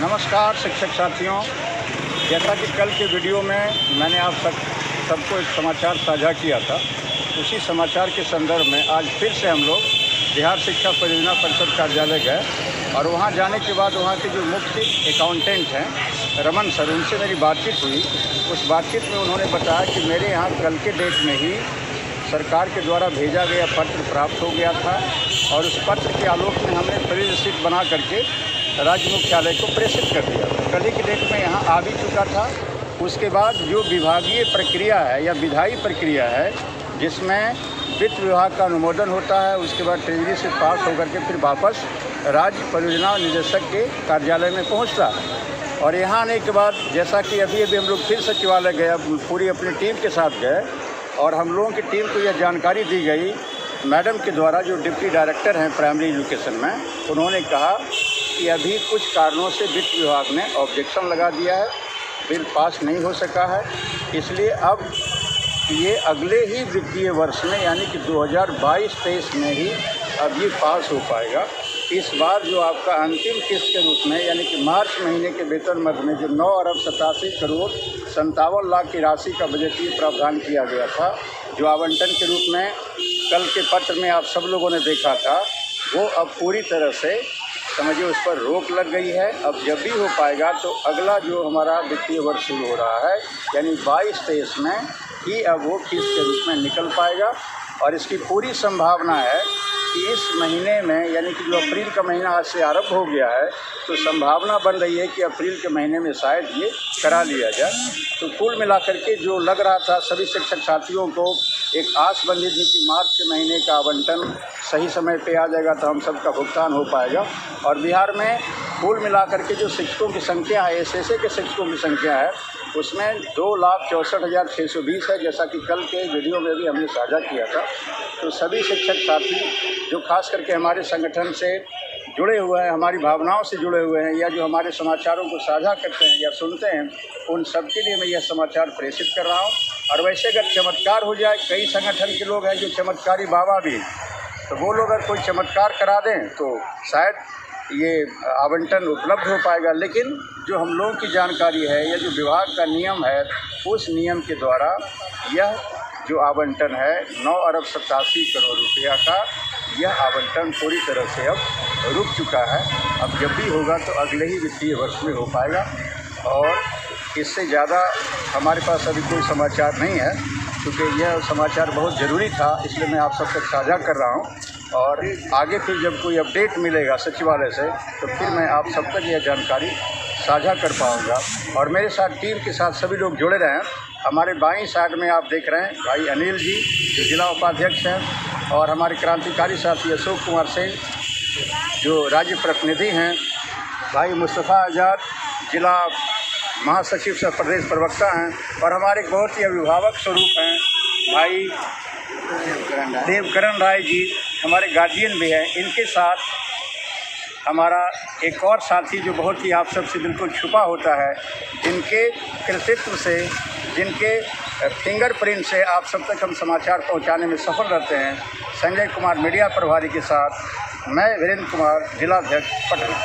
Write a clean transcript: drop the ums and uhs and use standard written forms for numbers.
नमस्कार शिक्षक साथियों, जैसा कि कल के वीडियो में मैंने आप सबको एक समाचार साझा किया था, उसी समाचार के संदर्भ में आज फिर से हम लोग बिहार शिक्षा परियोजना परिषद कार्यालय गए और वहां जाने के बाद वहां के जो मुख्य अकाउंटेंट हैं रमन सर, उनसे मेरी बातचीत हुई। उस बातचीत में उन्होंने बताया कि मेरे यहाँ कल के डेट में ही सरकार के द्वारा भेजा गया पत्र प्राप्त हो गया था और उस पत्र के आलोक में हमने प्री रिसीट बना करके राज्य मुख्यालय को प्रेषित कर दिया। कल ही की डेट में यहाँ आ भी चुका था। उसके बाद जो विभागीय प्रक्रिया है या विधायी प्रक्रिया है, जिसमें वित्त विभाग का अनुमोदन होता है, उसके बाद ट्रेजरी से पास होकर के फिर वापस राज्य परियोजना निदेशक के कार्यालय में पहुँचता है। और यहाँ आने के बाद जैसा कि अभी हम लोग फिर सचिवालय गए, पूरी अपनी टीम के साथ गए और हम लोगों की टीम को यह जानकारी दी गई मैडम के द्वारा, जो डिप्टी डायरेक्टर हैं प्राइमरी एजुकेशन में। उन्होंने कहा कि अभी कुछ कारणों से वित्त विभाग ने ऑब्जेक्शन लगा दिया है, बिल पास नहीं हो सका है, इसलिए अब ये अगले ही वित्तीय वर्ष में यानी कि 2022-23 में ही अब ये पास हो पाएगा। इस बार जो आपका अंतिम किस्त के रूप में यानी कि मार्च महीने के वेतन मद में जो 9 अरब 87 करोड़ 57 लाख की राशि का बजटीय प्रावधान किया गया था, जो आवंटन के रूप में कल के पत्र में आप सब लोगों ने देखा था, वो अब पूरी तरह से समझिए उस पर रोक लग गई है। अब जब भी हो पाएगा तो अगला जो हमारा वित्तीय वर्ष शुरू हो रहा है यानी 22-23 में ही अब वो किस्त के रूप में निकल पाएगा। और इसकी पूरी संभावना है कि इस महीने में यानी कि जो अप्रैल का महीना आज से आरंभ हो गया है, तो संभावना बन रही है कि अप्रैल के महीने में शायद ये करा लिया जाए। तो कुल मिलाकर के जो लग रहा था सभी शिक्षक साथियों को एक आस बंधी थी कि मार्च के महीने का आवंटन सही समय पे आ जाएगा तो हम सबका भुगतान हो पाएगा। और बिहार में कुल मिलाकर के जो शिक्षकों की संख्या है, एसएसए के शिक्षकों की संख्या है, उसमें 2,64,620 है, जैसा कि कल के वीडियो में भी हमने साझा किया था। तो सभी शिक्षक साथी जो खास करके हमारे संगठन से जुड़े हुए हैं, हमारी भावनाओं से जुड़े हुए हैं, या जो हमारे समाचारों को साझा करते हैं या सुनते हैं, उन सब के लिए मैं यह समाचार प्रेषित कर रहा हूँ। और वैसे अगर चमत्कार हो जाए, कई संगठन के लोग हैं जो चमत्कारी बाबा भी, तो वो लोग अगर कोई चमत्कार करा दें तो शायद ये आवंटन उपलब्ध हो पाएगा। लेकिन जो हम लोगों की जानकारी है या जो विभाग का नियम है, उस नियम के द्वारा यह जो आवंटन है 9 अरब 87 करोड़ रुपया का, यह आवंटन पूरी तरह से अब रुक चुका है। अब जब भी होगा तो अगले ही वित्तीय वर्ष में हो पाएगा और इससे ज़्यादा हमारे पास अभी कोई समाचार नहीं है, क्योंकि यह समाचार बहुत ज़रूरी था, इसलिए मैं आप सब तक साझा कर रहा हूँ। और आगे फिर जब कोई अपडेट मिलेगा सचिवालय से तो फिर मैं आप सब तक यह जानकारी साझा कर पाऊँगा। और मेरे साथ टीम के साथ सभी लोग जुड़े रहें। हमारे बाईं साइड में आप देख रहे हैं भाई अनिल जी जो जिला उपाध्यक्ष हैं, और हमारे क्रांतिकारी साथी अशोक कुमार सिंह जो राज्य प्रतिनिधि हैं, भाई मुस्तफ़ा आज़ाद जिला महासचिव सह प्रदेश प्रवक्ता हैं, और हमारे बहुत ही अभिभावक स्वरूप हैं भाई देवकरण राय जी, हमारे गार्जियन भी हैं। इनके साथ हमारा एक और साथी जो बहुत ही आप सबसे बिल्कुल छुपा होता है, जिनके कृतित्व से, जिनके फिंगरप्रिंट से आप सब तक हम समाचार पहुंचाने में सफल रहते हैं, संजय कुमार मीडिया प्रभारी के साथ मैं वीरेंद्र कुमार, जिलाध्यक्ष पटना।